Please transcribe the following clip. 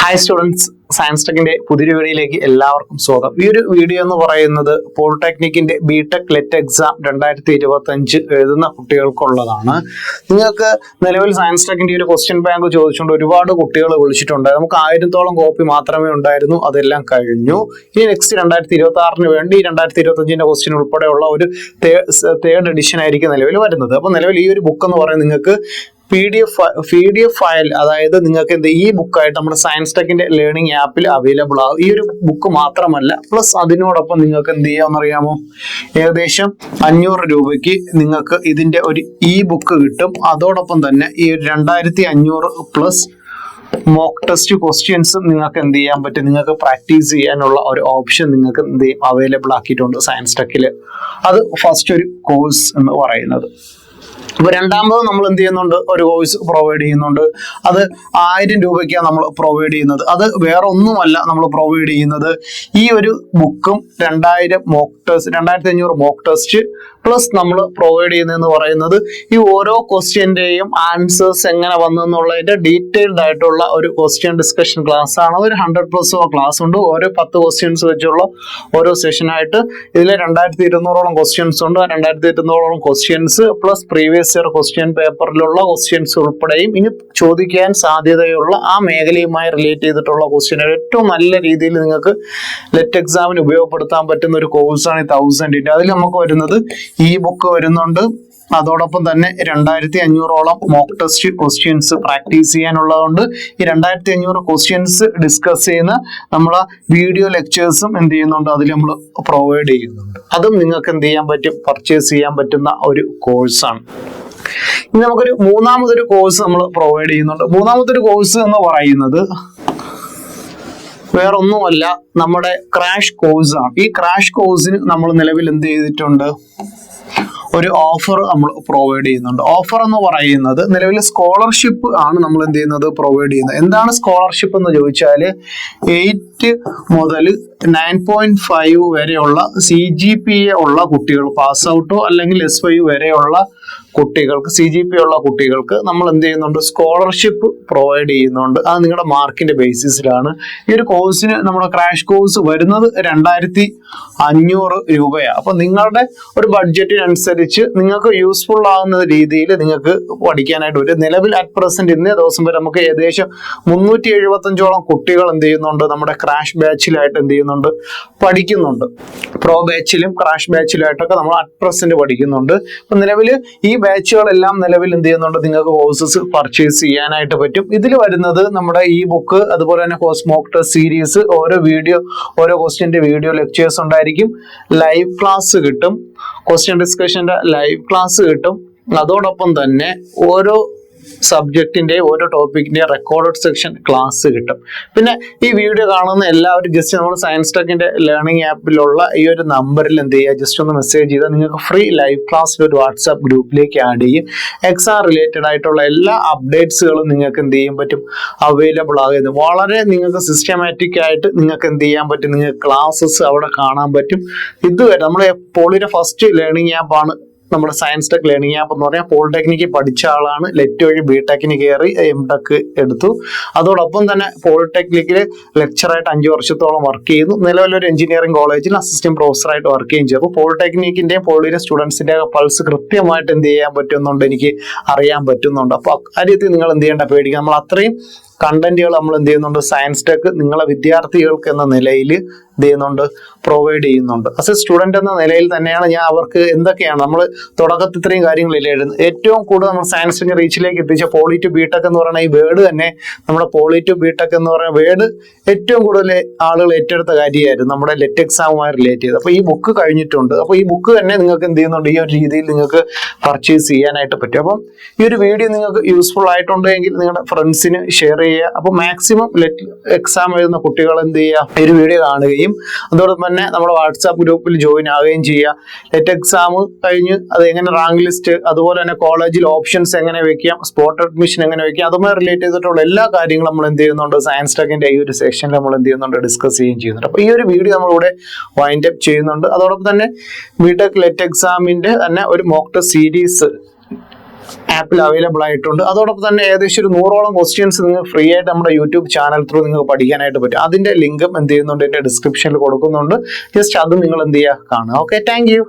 Hi students, science ടെക്കിന്റെ പുതിയൊരു വീഡിയോയിലേക്ക് എല്ലാവർക്കും സ്വാഗതം. ഈ ഒരു വീഡിയോ എന്ന് പറയുന്നത് പോളിടെക്നിക്കിന്റെ ബിടെക് ലെറ്റ് എക്സാം 2025 എഴുതുന്ന കുട്ടികൾക്കുള്ളതാണ്. നിങ്ങൾക്ക് നിലവിൽ സയൻസ് ടെക്കിന്റെ ഒരു ക്വസ്റ്റ്യൻ ബാങ്ക് ചോദിച്ചുകൊണ്ട് ഒരുപാട് കുട്ടികൾ വിളിച്ചിട്ടുണ്ട്. നമുക്ക് 1000-ഓളം കോപ്പി മാത്രമേ ഉണ്ടായിരുന്നു, അതെല്ലാം കഴിഞ്ഞു. ഇനി നെക്സ്റ്റ് 2026 വേണ്ടി 2025 ക്വസ്റ്റ്യൻ ഉൾപ്പെടെയുള്ള ഒരു തേർഡ് എഡിഷൻ ആയിരിക്കും നിലവിൽ വരുന്നത്. അപ്പോൾ നിലവിൽ ഈ ഒരു ബുക്ക് എന്ന് പറയുന്നത് നിങ്ങൾക്ക് PDF ഫയൽ, അതായത് നിങ്ങൾക്ക് ഈ ബുക്കായിട്ട് നമ്മുടെ സയൻസ് ടെക്കിന്റെ ലേണിംഗ് ആപ്പിൽ അവൈലബിൾ ആകും. ഈ ഒരു ബുക്ക് മാത്രമല്ല, പ്ലസ് അതിനോടൊപ്പം നിങ്ങൾക്ക് എന്ത് ചെയ്യാമെന്നറിയാമോ, ഏകദേശം 500 രൂപയ്ക്ക് നിങ്ങൾക്ക് ഇതിന്റെ ഒരു ബുക്ക് കിട്ടും. അതോടൊപ്പം തന്നെ ഈ 2500 പ്ലസ് മോക്ക് ടെസ്റ്റ് ക്വസ്റ്റ്യൻസ് നിങ്ങൾക്ക് എന്ത് ചെയ്യാൻ പറ്റും, നിങ്ങൾക്ക് പ്രാക്ടീസ് ചെയ്യാനുള്ള ഒരു ഓപ്ഷൻ നിങ്ങൾക്ക് എന്ത് ചെയ്യും, അവൈലബിൾ ആക്കിയിട്ടുണ്ട് സയൻസ് ടെക്കിൽ. അത് ഫസ്റ്റ് ഒരു കോഴ്സ് എന്ന് പറയുന്നത്. അപ്പൊ രണ്ടാമത് നമ്മൾ എന്ത് ചെയ്യുന്നുണ്ട്, ഒരു കോഴ്സ് പ്രൊവൈഡ് ചെയ്യുന്നുണ്ട്. അത് 1000 രൂപയ്ക്കാണ് നമ്മൾ പ്രൊവൈഡ് ചെയ്യുന്നത്. അത് വേറെ ഒന്നുമല്ല, നമ്മൾ പ്രൊവൈഡ് ചെയ്യുന്നത് ഈ ഒരു ബുക്കും 2500 മോക്ക് ടെസ്റ്റ് പ്ലസ് നമ്മൾ പ്രൊവൈഡ് ചെയ്യുന്നതെന്ന് പറയുന്നത് ഈ ഓരോ ക്വസ്റ്റ്യന്റെയും ആൻസേഴ്സ് എങ്ങനെ വന്നു എന്നുള്ളതിന്റെ ഡീറ്റെയിൽഡ് ആയിട്ടുള്ള ഒരു ക്വസ്റ്റ്യൻ ഡിസ്കഷൻ ക്ലാസ് ആണ്. ഒരു 100+ ക്ലാസ് ഉണ്ട്. ഓരോ 10 ക്വസ്റ്റ്യൻസ് വെച്ചുള്ള ഓരോ സെഷനായിട്ട് ഇതിൽ 2200-ഓളം ക്വസ്റ്റ്യൻസ് ഉണ്ട്. 2200-ഓളം questions plus previous year question പേപ്പറിലുള്ള ക്വസ്റ്റ്യൻസ് ഉൾപ്പെടെയും ഇനി ചോദിക്കാൻ സാധ്യതയുള്ള ആ മേഖലയുമായി റിലേറ്റ് ചെയ്തിട്ടുള്ള ക്വസ്റ്റ്യൻ ഏറ്റവും നല്ല രീതിയിൽ നിങ്ങൾക്ക് ലെറ്റ് എക്സാമിന് ഉപയോഗപ്പെടുത്താൻ പറ്റുന്ന ഒരു കോഴ്സാണ് ഈ 1000-ന്റെ. അതിൽ നമുക്ക് വരുന്നത് ഈ ബുക്ക് വരുന്നുണ്ട്. അതോടൊപ്പം തന്നെ 2500-ഓളം മോക്ക് ടെസ്റ്റ് ക്വസ്റ്റ്യൻസ് പ്രാക്ടീസ് ചെയ്യാനുള്ളതുകൊണ്ട് ഈ 2500 ക്വസ്റ്റ്യൻസ് ഡിസ്കസ് ചെയ്യുന്ന നമ്മളെ വീഡിയോ ലെക്ചേഴ്സും എന്ത് ചെയ്യുന്നുണ്ട്, അതിൽ നമ്മൾ പ്രൊവൈഡ് ചെയ്യുന്നുണ്ട്. അതും നിങ്ങൾക്ക് എന്ത് ചെയ്യാൻ പറ്റും, പർച്ചേസ് ചെയ്യാൻ പറ്റുന്ന ഒരു കോഴ്സാണ്. ഇനി നമുക്കൊരു മൂന്നാമതൊരു കോഴ്സ് നമ്മൾ പ്രൊവൈഡ് ചെയ്യുന്നുണ്ട്. മൂന്നാമതൊരു കോഴ്സ് എന്ന് പറയുന്നത് വേറൊന്നുമല്ല, നമ്മുടെ ക്രാഷ് കോഴ്സ് ആണ്. ഈ ക്രാഷ് കോഴ്സിന് നമ്മൾ നിലവിൽ എന്ത് ചെയ്തിട്ടുണ്ട്, ഒരു ഓഫർ നമ്മൾ പ്രൊവൈഡ് ചെയ്യുന്നുണ്ട്. ഓഫർ എന്ന് പറയുന്നത് നിലവിൽ സ്കോളർഷിപ്പ് ആണ് നമ്മൾ എന്ത് ചെയ്യുന്നത്, പ്രൊവൈഡ് ചെയ്യുന്നത്. എന്താണ് സ്കോളർഷിപ്പ് എന്ന് ചോദിച്ചാൽ 8 മുതൽ 9.5 വരെയുള്ള CGPA ഉള്ള കുട്ടികൾ, പാസ് ഔട്ടോ അല്ലെങ്കിൽ S5 വരെയുള്ള കുട്ടികൾക്ക്, CGPA ഉള്ള കുട്ടികൾക്ക് നമ്മൾ എന്ത് ചെയ്യുന്നുണ്ട്, സ്കോളർഷിപ്പ് പ്രൊവൈഡ് ചെയ്യുന്നുണ്ട്. അത് നിങ്ങളുടെ മാർക്കിന്റെ ബേസിസിലാണ്. ഈ ഒരു കോഴ്സിന് നമ്മുടെ ക്രാഷ് കോഴ്സ് വരുന്നത് 2500 രൂപയാണ്. അപ്പൊ നിങ്ങളുടെ ഒരു ബഡ്ജറ്റിനനുസരിച്ച് നിങ്ങൾക്ക് യൂസ്ഫുൾ ആകുന്ന രീതിയിൽ നിങ്ങൾക്ക് പഠിക്കാനായിട്ട് ഒരു നിലവിൽ അറ്റ് പ്രസന്റ് ഇന്നേ ദിവസം വരെ നമുക്ക് ഏകദേശം 375-ഓളം കുട്ടികൾ എന്ത് ചെയ്യുന്നുണ്ട്, നമ്മുടെ ക്രാഷ് ബാച്ചിലായിട്ട് എന്ത് ചെയ്യുന്നുണ്ട്, പഠിക്കുന്നുണ്ട്. പ്രോ ബാച്ചിലും ക്രാഷ് ബാച്ചിലായിട്ടൊക്കെ നമ്മൾ അറ്റ് പ്രസന്റ് പഠിക്കുന്നുണ്ട്. അപ്പൊ നിലവിൽ ഈ ബാച്ചുകളെല്ലാം നിലവിൽ എന്ത് ചെയ്യുന്നുണ്ട്, നിങ്ങൾക്ക് കോഴ്സസ് പർച്ചേസ് ചെയ്യാനായിട്ട് പറ്റും. ഇതിൽ വരുന്നത് നമ്മുടെ ഈ ബുക്ക്, അതുപോലെ തന്നെ മോക്ക് ടെസ്റ്റ് സീരീസ്, ഓരോ ക്വസ്റ്റ്യന്റെ വീഡിയോ ലെക്ചേഴ്സ് ഉണ്ടായിരിക്കും. ലൈവ് ക്ലാസ് കിട്ടും, ക്വസ്റ്റ്യൻ ഡിസ്കഷന്റെ ലൈവ് ക്ലാസ് കിട്ടും. അതോടൊപ്പം തന്നെ ഓരോ സബ്ജക്റ്റിന്റെ ഓരോ ടോപ്പിക്കിന്റെ റെക്കോർഡഡ് സെക്ഷൻ ക്ലാസ് കിട്ടും. പിന്നെ ഈ വീഡിയോ കാണുന്ന എല്ലാവരും ജസ്റ്റ് നമ്മൾ സയൻസ് ടെക്കിന്റെ ലേണിംഗ് ആപ്പിലുള്ള ഈ ഒരു നമ്പറിൽ എന്ത് ചെയ്യുക, ജസ്റ്റ് ഒന്ന് മെസ്സേജ് ചെയ്താൽ നിങ്ങൾക്ക് ഫ്രീ ലൈവ് ക്ലാസ്സിൽ ഒരു വാട്സാപ്പ് ഗ്രൂപ്പിലേക്ക് ആഡ് ചെയ്യും. എക്സാം റിലേറ്റഡ് ആയിട്ടുള്ള എല്ലാ അപ്ഡേറ്റ്സുകളും നിങ്ങൾക്ക് എന്ത് ചെയ്യാൻ പറ്റും, അവൈലബിൾ ആകുന്നത്. വളരെ നിങ്ങൾക്ക് സിസ്റ്റമാറ്റിക് ആയിട്ട് നിങ്ങൾക്ക് എന്ത് ചെയ്യാൻ പറ്റും, നിങ്ങൾക്ക് ക്ലാസ്സസ് അവിടെ കാണാൻ പറ്റും. ഇതുവരെ നമ്മുടെ പോളിയുടെ ഫസ്റ്റ് ലേണിംഗ് ആപ്പാണ് നമ്മുടെ സയൻസ് ടെക് ലേണിംഗ് ആപ്പ് എന്ന് പറഞ്ഞാൽ. പോളിടെക്നിക്ക് പഠിച്ച ആളാണ്, ലെറ്റ് വഴി ബിടെക്കിന് കയറി MTech എടുത്തു. അതോടൊപ്പം തന്നെ പോളിടെക്നിക്കിൽ ലെക്ചറായിട്ട് 5 വർഷത്തോളം വർക്ക് ചെയ്യുന്നു. നിലവിലൊരു എഞ്ചിനീയറിംഗ് കോളേജിൽ അസിസ്റ്റന്റ് പ്രൊഫസറായിട്ട് വർക്ക് ചെയ്യുകയും ചെയ്തു. അപ്പോൾ പോളിടെക്നിക്കിന്റെയും പോളിയുടെ സ്റ്റുഡൻസിന്റെ പൾസ് കൃത്യമായിട്ട് എന്ത് ചെയ്യാൻ പറ്റുന്നുണ്ട്, എനിക്ക് അറിയാൻ പറ്റുന്നുണ്ട്. അപ്പോൾ അക്കാര്യത്തിൽ നിങ്ങൾ എന്ത് ചെയ്യേണ്ട, പേടിക്കുക. നമ്മൾ അത്രയും കണ്ടന്റുകൾ നമ്മൾ എന്ത് ചെയ്യുന്നുണ്ട്, സയൻസ് ടെക് നിങ്ങളെ വിദ്യാർത്ഥികൾക്ക് എന്ന നിലയിൽ എന്ത് ചെയ്യുന്നുണ്ട്, പ്രൊവൈഡ് ചെയ്യുന്നുണ്ട്. ആസ് എ സ്റ്റുഡന്റ് എന്ന നിലയിൽ തന്നെയാണ് ഞാൻ അവർക്ക് എന്തൊക്കെയാണ് നമ്മൾ തുടക്കത്തിൽ ഇത്രയും കാര്യങ്ങളില്ല എഴുതുന്നത്. ഏറ്റവും കൂടുതൽ നമ്മൾ സയൻസിന്റെ റീച്ചിലേക്ക് എത്തിച്ച പോളി ടു ബിടെക് എന്ന് പറയുന്ന ഈ വേർഡ് തന്നെ, നമ്മുടെ പോളി ടു ബിടെക് എന്ന് പറയുന്ന വേർഡ് ഏറ്റവും കൂടുതൽ ആളുകൾ ഏറ്റെടുത്ത കാര്യമായിരുന്നു നമ്മുടെ ലെറ്റ് എക്സാമുമായി റിലേറ്റ് ചെയ്ത്. അപ്പോൾ ഈ ബുക്ക് കഴിഞ്ഞിട്ടുണ്ട്. അപ്പോൾ ഈ ബുക്ക് തന്നെ നിങ്ങൾക്ക് എന്ത് ചെയ്യുന്നുണ്ട്, ഈ ഒരു രീതിയിൽ നിങ്ങൾക്ക് പർച്ചേസ് ചെയ്യാനായിട്ട് പറ്റും. അപ്പം ഈ ഒരു വീഡിയോ നിങ്ങൾക്ക് യൂസ്ഫുൾ ആയിട്ടുണ്ടെങ്കിൽ നിങ്ങളുടെ ഫ്രണ്ട്സിന് ഷെയർ ചെയ്യുക. അപ്പോൾ മാക്സിമം ലെറ്റ് എക്സാം എഴുതുന്ന കുട്ടികൾ എന്ത് ചെയ്യുക, ഈ ഒരു വീഡിയോ കാണുകയും അതോടൊപ്പം തന്നെ നമ്മുടെ വാട്സാപ്പ് ഗ്രൂപ്പിൽ ജോയിൻ ആവുകയും ചെയ്യുക. ലെറ്റ് എക്സാം കഴിഞ്ഞ് അത് എങ്ങനെ റാങ്ക് ലിസ്റ്റ്, അതുപോലെ തന്നെ കോളേജിൽ ഓപ്ഷൻസ് എങ്ങനെ വെക്കാം, സ്പോട്ട് അഡ്മിഷൻ എങ്ങനെ വെക്കാം, അതുമായി റിലേറ്റ് ചെയ്തിട്ടുള്ള എല്ലാ കാര്യങ്ങളും നമ്മൾ എന്ത് ചെയ്യുന്നുണ്ട്, സയൻസ് ടെക്കിന്റെ ഈ ഒരു സെക്ഷനിൽ നമ്മൾ എന്ത് ചെയ്യുന്നുണ്ട്, ഡിസ്കസ് ചെയ്യുന്നുണ്ട്. അപ്പോൾ ഈ ഒരു വീഡിയോ നമ്മളിവിടെ വൈൻഡ് അപ്പ് ചെയ്യുന്നുണ്ട്. അതോടൊപ്പം തന്നെ ബിടെക് ലെറ്റ് എക്സാമിന്റെ തന്നെ ഒരു മോക്ക് ടെസ്റ്റ് സീരീസ് ആപ്പിൽ അവൈലബിൾ ആയിട്ടുണ്ട്. അതോടൊപ്പം തന്നെ ഏകദേശം ഒരു 100ഓളം ക്വസ്റ്റ്യൻസ് നിങ്ങൾക്ക് ഫ്രീ ആയിട്ട് നമ്മുടെ യൂട്യൂബ് ചാനൽ ത്രൂ നിങ്ങൾക്ക് പഠിക്കാനായിട്ട് പറ്റും. അതിന്റെ ലിങ്കും എന്ത് ചെയ്യുന്നുണ്ട്, എന്റെ ഡിസ്ക്രിപ്ഷനിൽ കൊടുക്കുന്നുണ്ട്. ജസ്റ്റ് അത് നിങ്ങൾ എന്ത് ചെയ്യുക, കാണുക. Okay, thank you.